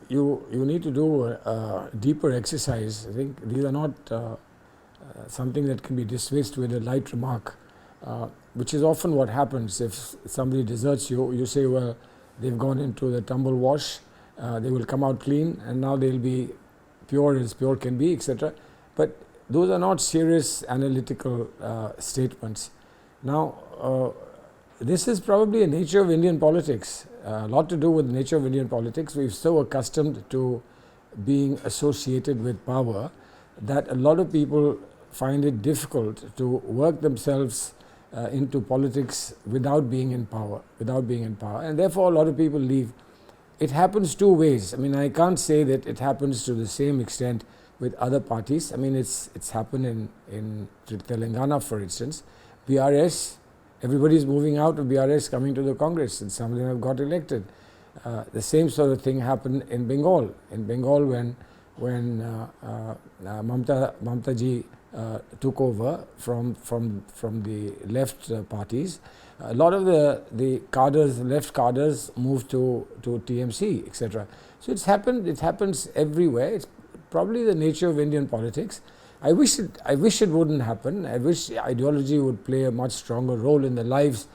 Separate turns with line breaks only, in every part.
you need to do a deeper exercise. I think these are not something that can be dismissed with a light remark, which is often what happens. If somebody deserts you, you say, well, they've gone into the tumble wash, they will come out clean, and now they'll be pure as pure can be, etc. But those are not serious analytical statements. Now, this is probably a nature of Indian politics, a lot to do with the nature of Indian politics. We're so accustomed to being associated with power that a lot of people find it difficult to work themselves into politics without being in power, and therefore a lot of people leave. It happens two ways. I mean, I can't say that it happens to the same extent with other parties. I mean, it's happened in Telangana, for instance. BRS, everybody is moving out of BRS, coming to the Congress, and some of them have got elected. The same sort of thing happened in Bengal. In Bengal, when Mamta ji took over from the left parties, a lot of the cadres, left cadres, moved to TMC, etc. So it happens everywhere. It's probably the nature of Indian politics. I wish it wouldn't happen. I wish ideology would play a much stronger role in the lives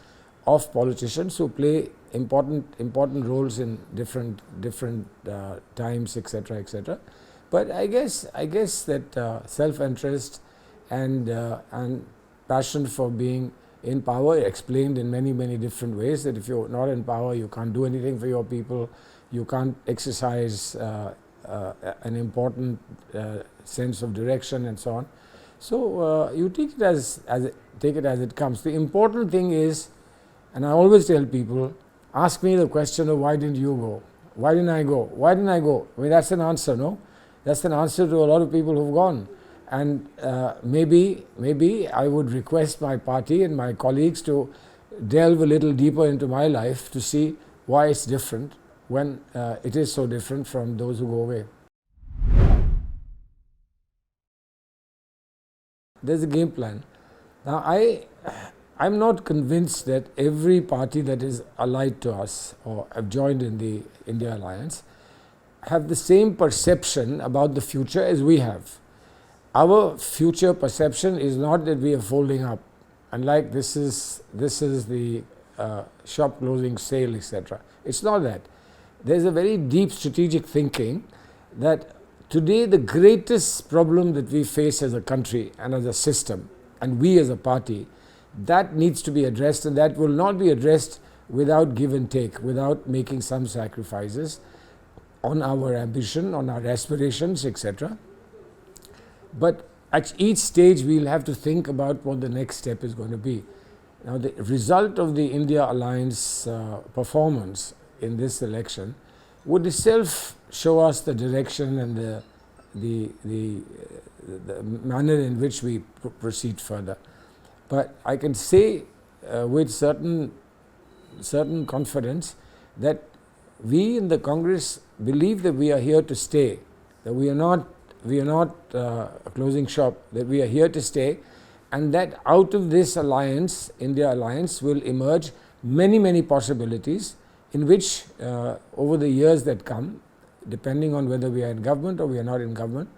of politicians who play important roles in different times, etc., etc. But I guess that self-interest and passion for being in power explained in many different ways, that if you're not in power, you can't do anything for your people, you can't exercise an important sense of direction and so on. So you take it as it comes. The important thing is, and I always tell people, ask me the question of why didn't you go? Why didn't I go? Why didn't I go? I mean, that's an answer, no? That's an answer to a lot of people who've gone. And maybe I would request my party and my colleagues to delve a little deeper into my life to see why it's different when it is so different from those who go away. There's a game plan. Now, I'm not convinced that every party that is allied to us or have joined in the INDI Alliance have the same perception about the future as we have. Our future perception is not that we are folding up, and like this is the shop closing sale, etc. It's not that. There's a very deep strategic thinking that today the greatest problem that we face as a country and as a system, and we as a party, that needs to be addressed, and that will not be addressed without give and take, without making some sacrifices on our ambition, on our aspirations, etc. But at each stage we'll have to think about what the next step is going to be. Now, the result of the INDI Alliance performance in this election would itself show us the direction and the manner in which we proceed further. But I can say with certain confidence that we in the Congress believe that we are here to stay, that we are not closing shop, that we are here to stay, and that out of this alliance, INDI Alliance, will emerge many possibilities in which over the years that come, depending on whether we are in government or we are not in government,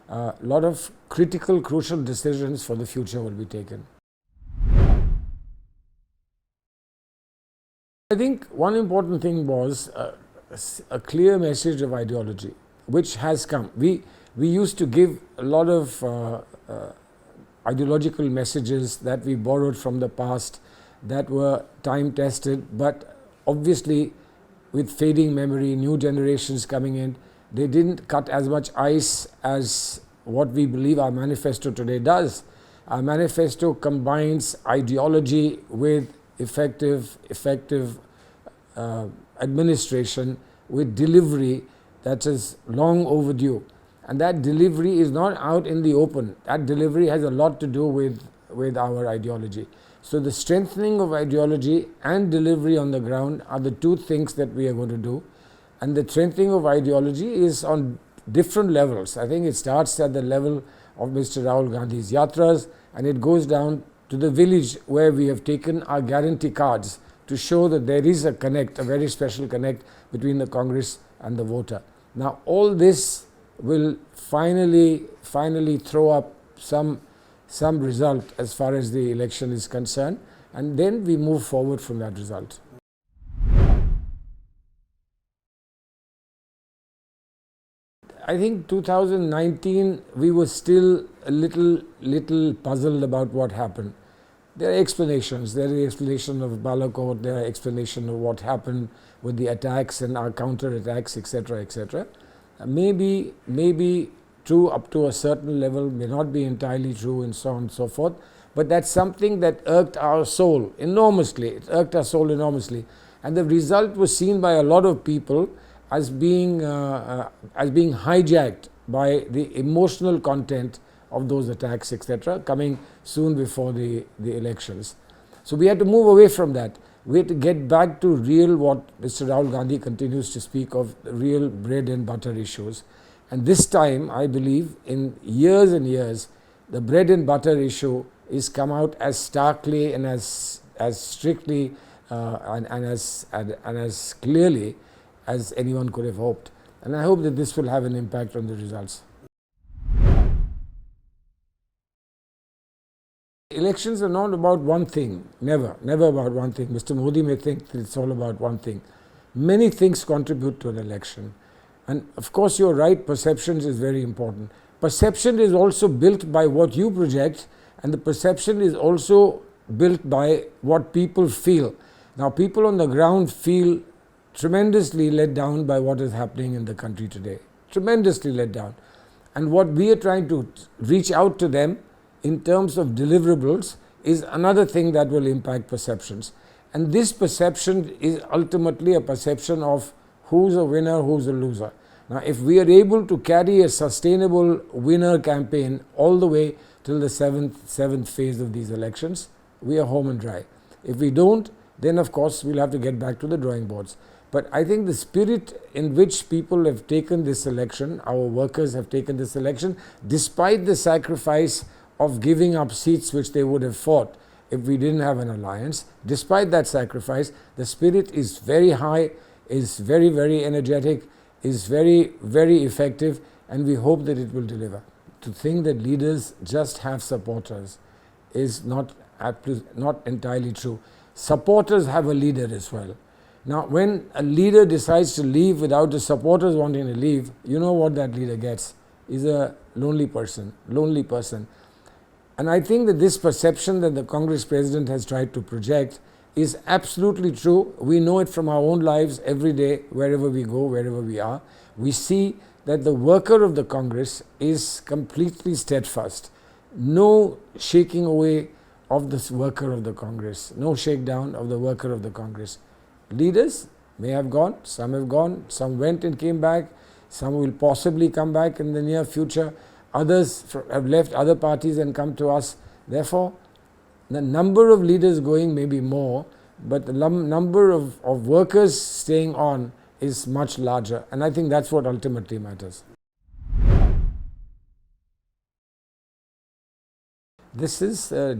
a lot of critical, crucial decisions for the future will be taken. I think one important thing was a clear message of ideology, which has come. We used to give a lot of ideological messages that we borrowed from the past that were time tested, but obviously with fading memory, new generations coming in, they didn't cut as much ice as what we believe our manifesto today does. Our manifesto combines ideology with effective administration, with delivery that is long overdue. And that delivery is not out in the open. That delivery has a lot to do with our ideology. So the strengthening of ideology and delivery on the ground are the two things that we are going to do. And the strengthening of ideology is on different levels. I think it starts at the level of Mr. Rahul Gandhi's yatras, and it goes down to the village where we have taken our guarantee cards to show that there is a connect, a very special connect between the Congress and the voter. Now all this will finally throw up some result as far as the election is concerned, and then we move forward from that result. I think 2019 we were still a little puzzled about what happened. There are explanations. There is the explanation of Balakot, there are explanations of what happened with the attacks and our counter-attacks, etc., etc. Maybe true up to a certain level, may not be entirely true, and so on and so forth. But that's something that irked our soul enormously. It irked our soul enormously. And the result was seen by a lot of people as being hijacked by the emotional content of those attacks, etc., coming soon before the elections. So we had to move away from that. We had to get back to real, what Mr. Rahul Gandhi continues to speak of, real bread and butter issues. And this time, I believe, in years and years, the bread and butter issue is come out as starkly and as strictly and as clearly as anyone could have hoped. And I hope that this will have an impact on the results. Elections are not about one thing, never about one thing. Mr. Modi may think that it's all about one thing. Many things contribute to an election. And of course, you're right, perceptions is very important. Perception is also built by what you project, and the perception is also built by what people feel. Now, people on the ground feel tremendously let down by what is happening in the country today. Tremendously let down. And what we are trying to reach out to them in terms of deliverables is another thing that will impact perceptions. And this perception is ultimately a perception of who's a winner, who's a loser. Now, if we are able to carry a sustainable winner campaign all the way till the seventh phase of these elections, we are home and dry. If we don't, then of course we'll have to get back to the drawing boards. But I think the spirit in which people have taken this election, our workers have taken this election, despite the sacrifice of giving up seats which they would have fought if we didn't have an alliance, despite that sacrifice, the spirit is very high, is very energetic, is very effective, and we hope that it will deliver. To think that leaders just have supporters is not entirely true. Supporters have a leader as well. Now, when a leader decides to leave without the supporters wanting to leave, you know what that leader gets is a lonely person. And I think that this perception that the Congress president has tried to project is absolutely true. We know it from our own lives every day, wherever we go, wherever we are. We see that the worker of the Congress is completely steadfast. No shaking away of this worker of the Congress, no shakedown of the worker of the Congress. Leaders may have gone, some went and came back, some will possibly come back in the near future. Others have left other parties and come to us. Therefore, the number of leaders going may be more, but the number of workers staying on is much larger. And I think that's what ultimately matters. This is a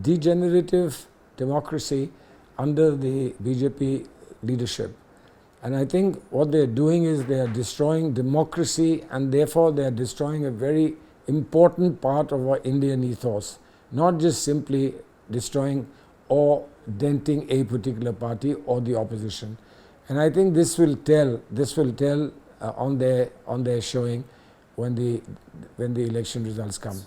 degenerative democracy under the BJP leadership. And I think what they're doing is they are destroying democracy, and therefore they are destroying a very important part of our Indian ethos. Not just simply destroying or denting a particular party or the opposition. And I think this will tell on their showing when the election results come.